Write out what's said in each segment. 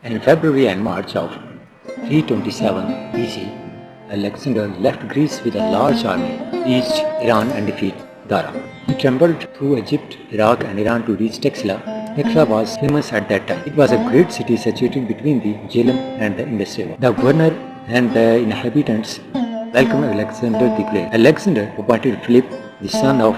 In February and March of 327 BC, Alexander left Greece with a large army, reached Iran and defeated Dara. He traveled through Egypt, Iraq and Iran to reach Texla. Texla was famous at that time. It was a great city situated between the Jhelum and the Indus River. The governor and the inhabitants welcomed Alexander the Great. Alexander appointed Philip, the son of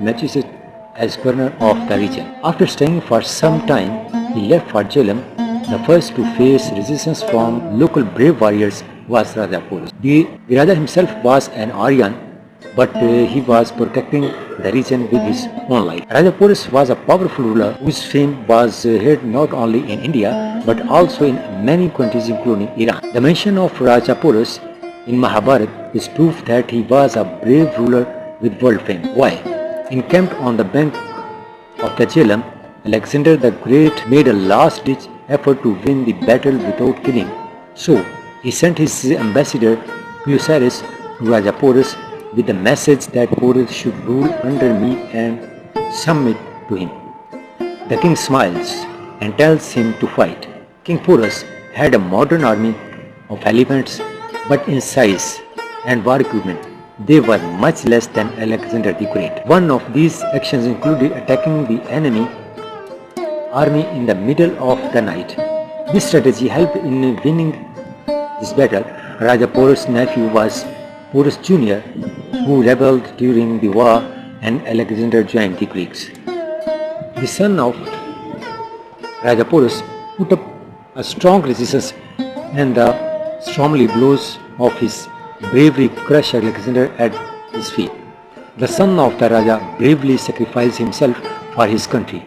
Massachusetts, as governor of the region. After staying for some time, he left for Jhelum. The first to face resistance from local brave warriors was Raja Porus. The Raja himself was an Aryan, but he was protecting the region with his own life. Raja Porus was a powerful ruler whose fame was heard not only in India but also in many countries including Iran. The mention of Raja Porus in Mahabharata is proof that he was a brave ruler with world fame. Why? Encamped on the bank of the Jhelum, Alexander the Great made a last-ditch effort to win the battle without killing. So, he sent his ambassador Hussain to Raja Porus with the message that Porus should rule under me and submit to him. The king smiles and tells him to fight. King Porus had a modern army of elephants, but in size and war equipment, they were much less than Alexander the Great. One of these actions included attacking the enemy army in the middle of the night. This strategy helped in winning this battle. Raja Porus' nephew was Porus Jr., who rebelled during the war, and Alexander joined the Greeks. The son of Raja Porus put up a strong resistance, and the stormy blows of his bravery crushed Alexander at his feet. The son of the Raja bravely sacrificed himself for his country.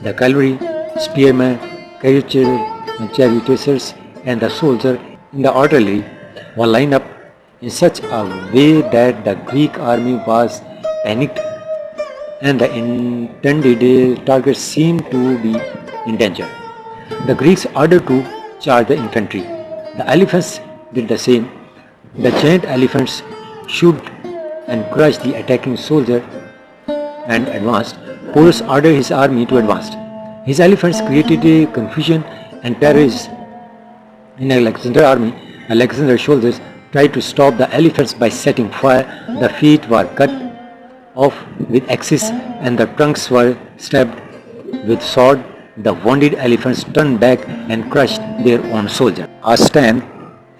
The cavalry, spearmen, charioteers, and the soldiers in the artillery were lined up in such a way that the Greek army was panicked and the intended target seemed to be in danger. The Greeks ordered to charge the infantry. The elephants did the same. The giant elephants shoot and crushed the attacking soldier and advanced. Porus ordered his army to advance. His elephants created a confusion and terror in Alexander's army. Alexander's soldiers tried to stop the elephants by setting fire. The feet were cut off with axes and the trunks were stabbed with sword. The wounded elephants turned back and crushed their own soldiers. A stand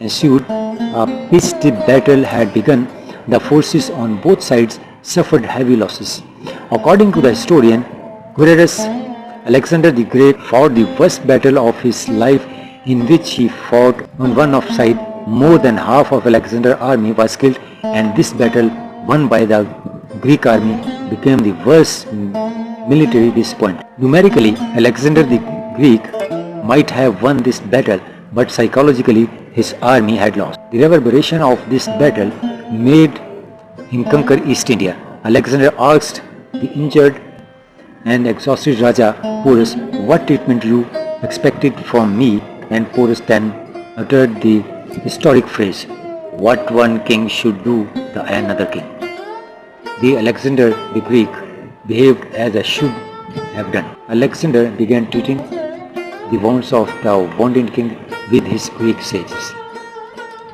ensued. A pitched battle had begun. The forces on both sides suffered heavy losses. According to the historian Regardz, Alexander the Great fought the worst battle of his life, in which he fought on one of side. More than half of Alexander's army was killed, and this battle, won by the Greek army, became the worst military disappointment. Numerically, Alexander the Greek might have won this battle, but psychologically his army had lost. The reverberation of this battle made him conquer East India. Alexander asked the injured and exhausted Raja Porus, "What treatment you expected from me?" And Porus then uttered the historic phrase, "What one king should do, the another king." The Alexander the Greek behaved as a should have done. Alexander began treating the wounds of the wounded king with his Greek sages.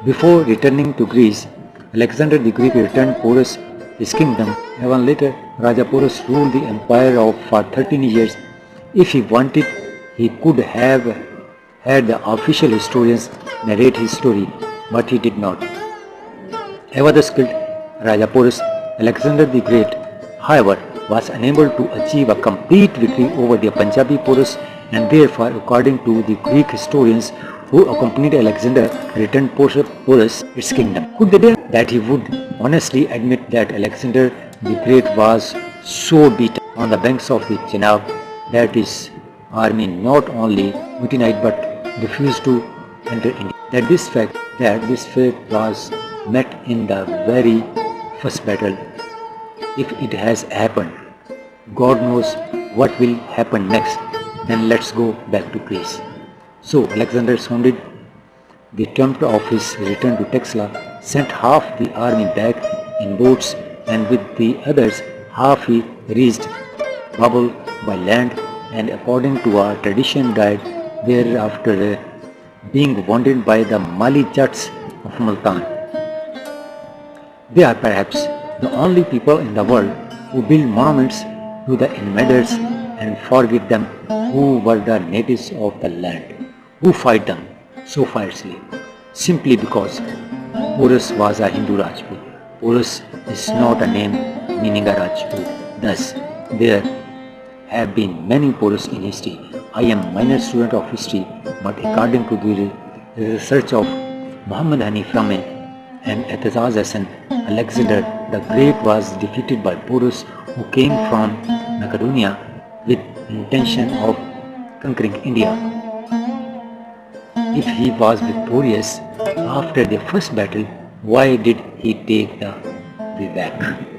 Before returning to Greece, Alexander the Greek returned Porus his kingdom. Even later, Raja Porus ruled the empire for 13 years. If he wanted, he could have had the official historians narrate his story, but he did not. Ever the skilled Raja Porus, Alexander the Great, however, was unable to achieve a complete victory over the Punjabi Porus, and therefore, according to the Greek historians who accompanied Alexander, returned Porus its kingdom. Could they dare that he would honestly admit that Alexander the Great was so beaten on the banks of the Chenab that his army not only mutinied but refused to enter India? That this fate was met in the very first battle. If it has happened, God knows what will happen next. Then let's go back to Greece. So Alexander sounded the trumpet of his return to Texla, sent half the army back in boats, and with the others half he reached Babel by land, and according to our tradition died were after being wounded by the Mali Jats of Multan. They are perhaps the only people in the world who build monuments to the invaders and forget them who were the natives of the land, who fight them so fiercely, simply because Porus was a Hindu Rajput. Porus is not a name meaning a Rajput. Thus, there have been many Porus in history. I am a minor student of history, but according to the research of Muhammad Hanif Rame and Etazaz Hassan, Alexander the Great was defeated by Porus, who came from Macedonia with intention of conquering India. If he was victorious after the first battle, why did he take the way back?